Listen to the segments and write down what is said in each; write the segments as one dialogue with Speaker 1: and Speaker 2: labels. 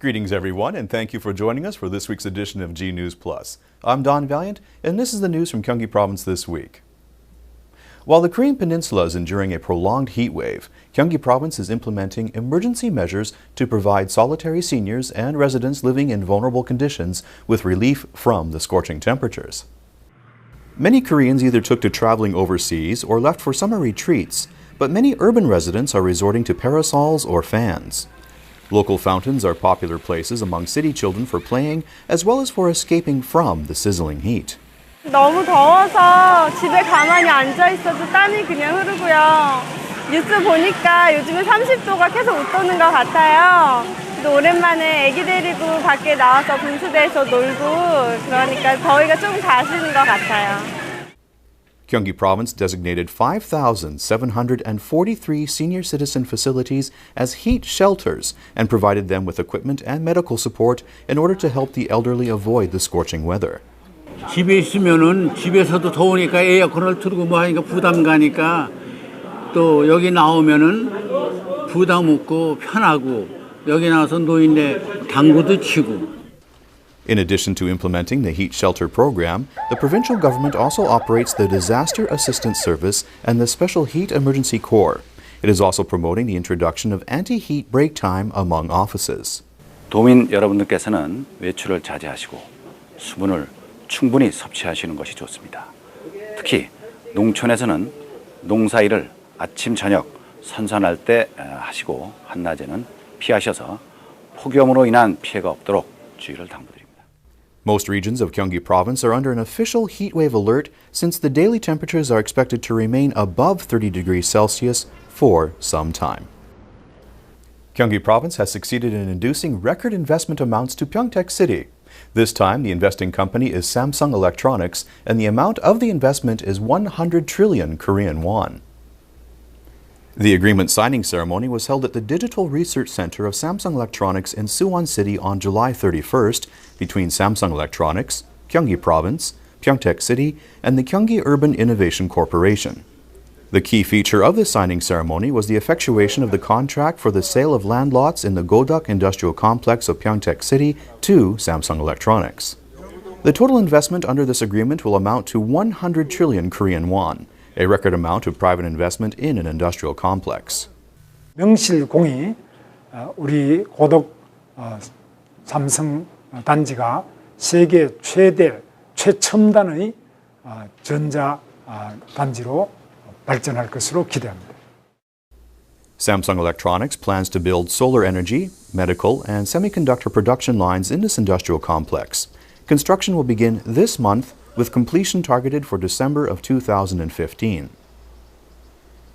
Speaker 1: Greetings everyone, and thank you for joining us for this week's edition of G News Plus. I'm Don Valiant, and this is the news from Gyeonggi Province this week. While the Korean Peninsula is enduring a prolonged heat wave, Gyeonggi Province is implementing emergency measures to provide solitary seniors and residents living in vulnerable conditions with relief from the scorching temperatures. Many Koreans either took to traveling overseas or left for summer retreats, but many urban residents are resorting to parasols or fans. Local fountains are popular places among city children for playing as well as for escaping from the sizzling heat.
Speaker 2: 너무 더워서 집에 가만히 앉아 있어도 땀이 그냥 흐르고요. 뉴스 보니까 요즘에 30도가 계속 웃도는 것 같아요. 또 오랜만에 애기 데리고 밖에 나와서 분수대에서 놀고 그러니까 더위가 좀 가시는 것 같아요.
Speaker 1: Gyeonggi Province designated 5,743 senior citizen facilities as heat shelters and provided them with equipment and medical support in order to help the elderly avoid the scorching weather.
Speaker 3: 집에 있으면은 집에서도 더우니까 에어컨을 틀고 뭐 하니까 부담 가니까 또 여기 나오면은 부담 없고 편하고 여기 나와서 노인네 당구도 치고.
Speaker 1: In addition to implementing the heat shelter program, the provincial government also operates the Disaster Assistance Service and the Special Heat Emergency Corps. It is also promoting the introduction of anti-heat break time among offices.
Speaker 4: 도민 여러분들께서는 외출을 자제하시고 수분을 충분히 섭취하시는 것이 좋습니다. 특히 농촌에서는 농사일을 아침 저녁 선선할 때 하시고 한낮에는 피하셔서 폭염으로 인한 피해가 없도록 주의를 당부드립니다.
Speaker 1: Most regions of Gyeonggi Province are under an official heat wave alert since the daily temperatures are expected to remain above 30 degrees Celsius for some time. Gyeonggi Province has succeeded in inducing record investment amounts to Pyeongtaek City. This time, the investing company is Samsung Electronics, and the amount of the investment is 100 trillion Korean won. The agreement signing ceremony was held at the Digital Research Center of Samsung Electronics in Suwon City on July 31st between Samsung Electronics, Gyeonggi Province, Pyeongtaek City, and the Gyeonggi Urban Innovation Corporation. The key feature of the signing ceremony was the effectuation of the contract for the sale of land lots in the Godok Industrial Complex of Pyeongtaek City to Samsung Electronics. The total investment under this agreement will amount to 100 trillion Korean won, a record amount of private investment in an industrial complex.
Speaker 5: 명실공히 우리 고덕 삼성 단지가 세계 최대 최첨단의 전자 단지로 발전할 것으로 기대합니다.
Speaker 1: Samsung Electronics plans to build solar energy, medical, and semiconductor production lines in this industrial complex. Construction will begin this month with completion targeted for December of 2015.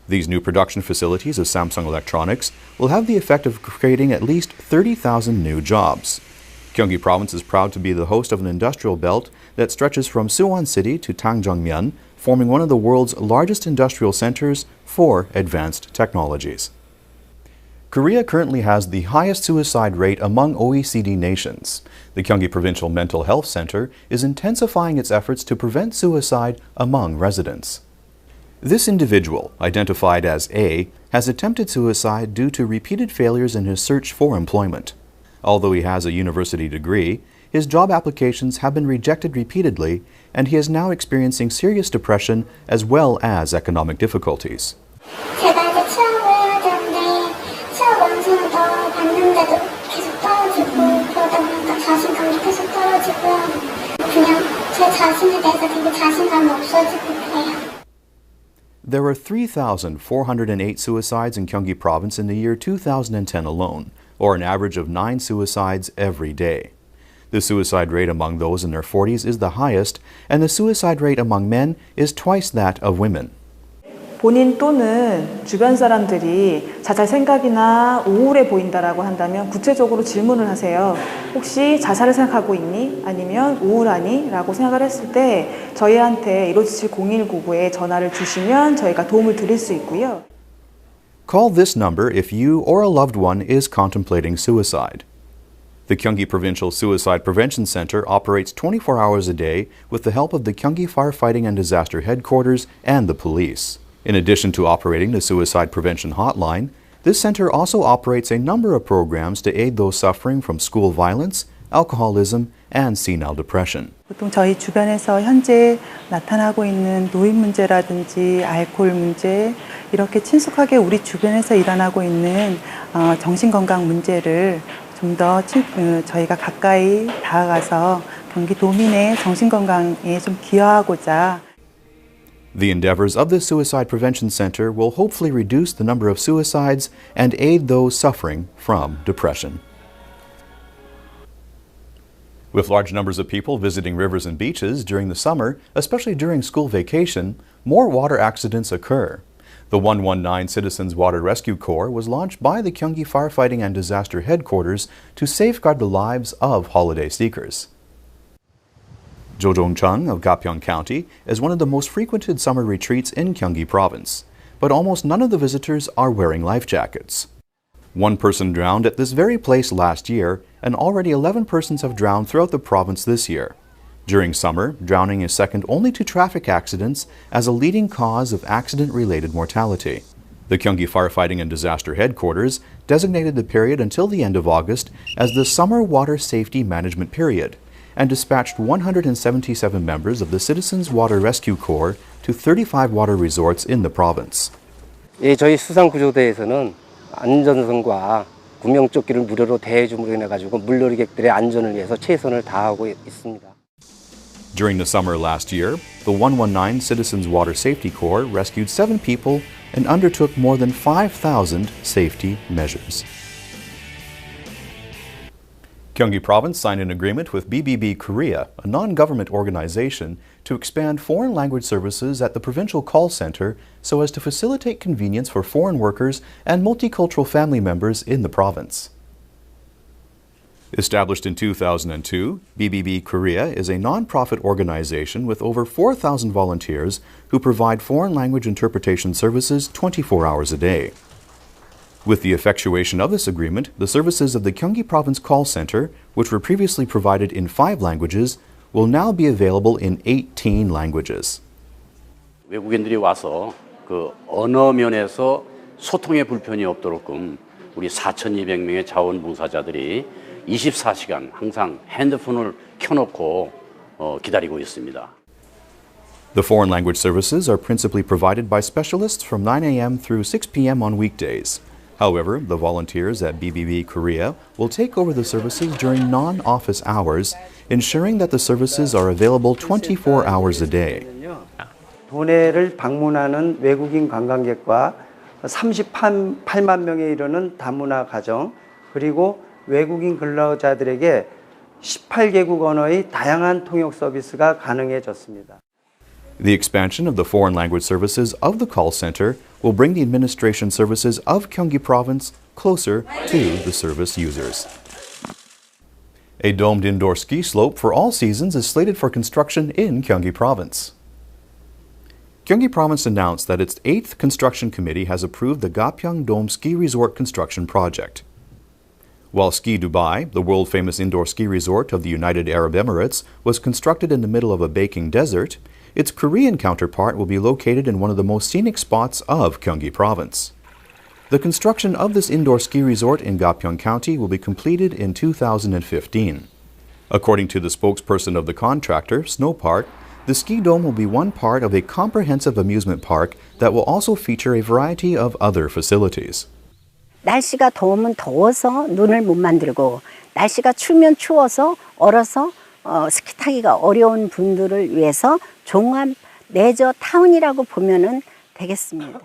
Speaker 1: These new production facilities of Samsung Electronics will have the effect of creating at least 30,000 new jobs. Gyeonggi Province is proud to be the host of an industrial belt that stretches from Suwon City to Tangjongmyeon, forming one of the world's largest industrial centers for advanced technologies. Korea currently has the highest suicide rate among OECD nations. The Gyeonggi Provincial Mental Health Center is intensifying its efforts to prevent suicide among residents. This individual, identified as A, has attempted suicide due to repeated failures in his search for employment. Although he has a university degree, his job applications have been rejected repeatedly, and he is now experiencing serious depression as well as economic difficulties. There were 3,408 suicides in Gyeonggi Province in the year 2010 alone, or an average of 9 suicides every day. The suicide rate among those in their 40s is the highest, and the suicide rate among men is twice that of women.
Speaker 6: 본인 또는 주변 사람들이 자살 생각이나 우울해 보인다라고 한다면 구체적으로 질문을 하세요. 혹시 자살을 생각하고 있니? 아니면 우울하니? 라고 생각을 했을 때 저희한테 1577-0199에 전화를 주시면 저희가 도움을 드릴 수 있고요.
Speaker 1: Call this number if you or a loved one is contemplating suicide. The Gyeonggi Provincial Suicide Prevention Center operates 24 hours a day with the help of the Gyeonggi Firefighting and Disaster Headquarters and the police. In addition to operating the suicide prevention hotline, This center also operates a number of programs to aid those suffering from school violence, alcoholism, and senile depression.
Speaker 7: 보통 저희 주변에서 현재 나타나고 있는 노인 문제라든지 알코올 문제 이렇게 친숙하게 우리 주변에서 일어나고 있는 정신건강 문제를 좀 더 저희가 가까이 다가가서 경기도민의 정신건강에 좀 기여하고자
Speaker 1: The endeavors of this Suicide Prevention Center will hopefully reduce the number of suicides and aid those suffering from depression. With large numbers of people visiting rivers and beaches during the summer, especially during school vacation, more water accidents occur. The 119 Citizens Water Rescue Corps was launched by the Gyeonggi Firefighting and Disaster Headquarters to safeguard the lives of holiday seekers. Jo Jong-chung of Gapyeong County is one of the most frequented summer retreats in Gyeonggi Province, but almost none of the visitors are wearing life jackets. One person drowned at this very place last year, and already 11 persons have drowned throughout the province this year. During summer, drowning is second only to traffic accidents as a leading cause of accident-related mortality. The Gyeonggi Firefighting and Disaster Headquarters designated the period until the end of August as the Summer Water Safety Management Period, and dispatched 177 members of the Citizens Water Rescue Corps to 35 water resorts in the province.
Speaker 8: 예, 저희 수상구조대에서는 안전선과 구명조끼를 무료로 대여줌으로 인해 가지고 물놀이객들의 안전을 위해서 최선을 다하고 있습니다.
Speaker 1: During the summer last year, the 119 Citizens Water Safety Corps rescued 7 people and undertook more than 5,000 safety measures. Gyeonggi Province signed an agreement with BBB Korea, a non-government organization, to expand foreign language services at the provincial call center so as to facilitate convenience for foreign workers and multicultural family members in the province. Established in 2002, BBB Korea is a non-profit organization with over 4,000 volunteers who provide foreign language interpretation services 24 hours a day. With the effectuation of this agreement, the services of the Gyeonggi Province Call Center, which were previously provided in 5 languages, will now be available in 18 languages.
Speaker 9: 외국인들이 와서 그 언어 면에서 소통의 불편이 없도록끔 우리 4,200명의 자원봉사자들이 24시간 항상 핸드폰을 켜놓고 기다리고 있습니다.
Speaker 1: The foreign language services are principally provided by specialists from 9 a.m. through 6 p.m. on weekdays. However, the volunteers at BBB Korea will take over the services during non-office hours, ensuring that the services are available 24 hours a day.
Speaker 8: 도내를 방문하는 외국인 관광객과 38만 명에 이르는 다문화 가정, 그리고 외국인 근로자들에게 18개국 언어의 다양한 통역 서비스가 가능해졌습니다.
Speaker 1: The expansion of the foreign language services of the call center will bring the administration services of Gyeonggi Province closer to the service users. A domed indoor ski slope for all seasons is slated for construction in Gyeonggi Province. Gyeonggi Province announced that its 8th construction committee has approved the Gapyeong Dome Ski Resort construction project. While Ski Dubai, the world-famous indoor ski resort of the United Arab Emirates, was constructed in the middle of a baking desert, its Korean counterpart will be located in one of the most scenic spots of Gyeonggi Province. The construction of this indoor ski resort in Gapyeong County will be completed in 2015. According to the spokesperson of the contractor, Snowpark, the ski dome will be one part of a comprehensive amusement park that will also feature a variety of other facilities.
Speaker 10: 날씨가 더우면 더워서 눈을 못 만들고 날씨가 추우면 추워서 얼어서 스키 타기가 어려운 분들을 위해서 종합 레저 타운이라고 보면은 되겠습니다.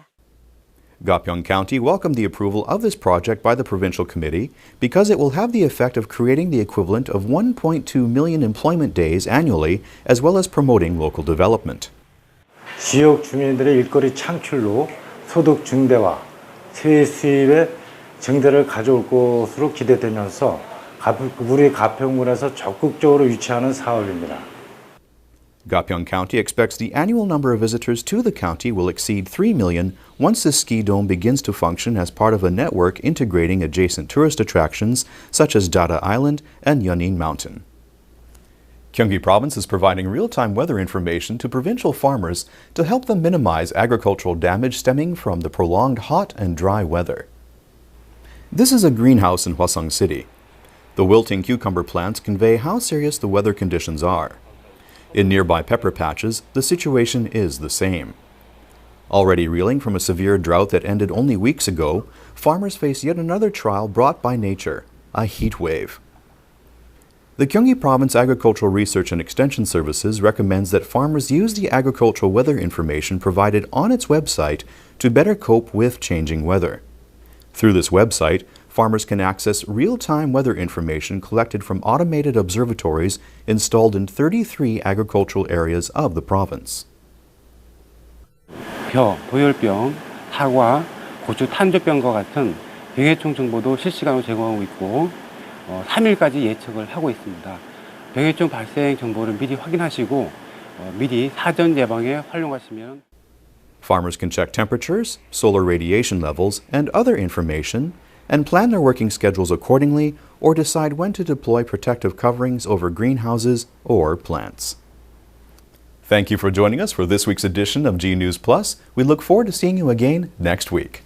Speaker 1: Gapyeong County welcomed the approval of this project by the provincial committee because it will have the effect of creating the equivalent of 1.2 million employment days annually, as well as promoting local development.
Speaker 5: 지역 주민들의 일거리 창출로 소득 증대와 세외 수입의 증대를 가져올 것으로 기대되면서 우리 가평군에서 적극적으로 유치하는 사업입니다.
Speaker 1: Gapyeong County expects the annual number of visitors to the county will exceed 3 million once the ski dome begins to function as part of a network integrating adjacent tourist attractions such as Dada Island and Yeonnin Mountain. Gyeonggi Province is providing real-time weather information to provincial farmers to help them minimize agricultural damage stemming from the prolonged hot and dry weather. This is a greenhouse in Hwasong City. The wilting cucumber plants convey how serious the weather conditions are. In nearby pepper patches, the situation is the same. Already reeling from a severe drought that ended only weeks ago, farmers face yet another trial brought by nature, a heat wave. The Gyeonggi Province Agricultural Research and Extension Services recommends that farmers use the agricultural weather information provided on its website to better cope with changing weather. Through this website, farmers can access real-time weather information collected from automated observatories installed in 33 agricultural areas of the province.
Speaker 11: 벼, 보열병, 사과, 고추 탄저병과 같은 병해충 정보도 실시간으로 제공하고 있고 3일까지 예측을 하고 있습니다. 병해충 발생 정보를 미리 확인하시고 미리 사전 예방에 활용하시면
Speaker 1: Farmers can check temperatures, solar radiation levels, and other information, and plan their working schedules accordingly or decide when to deploy protective coverings over greenhouses or plants. Thank you for joining us for this week's edition of G News Plus. We look forward to seeing you again next week.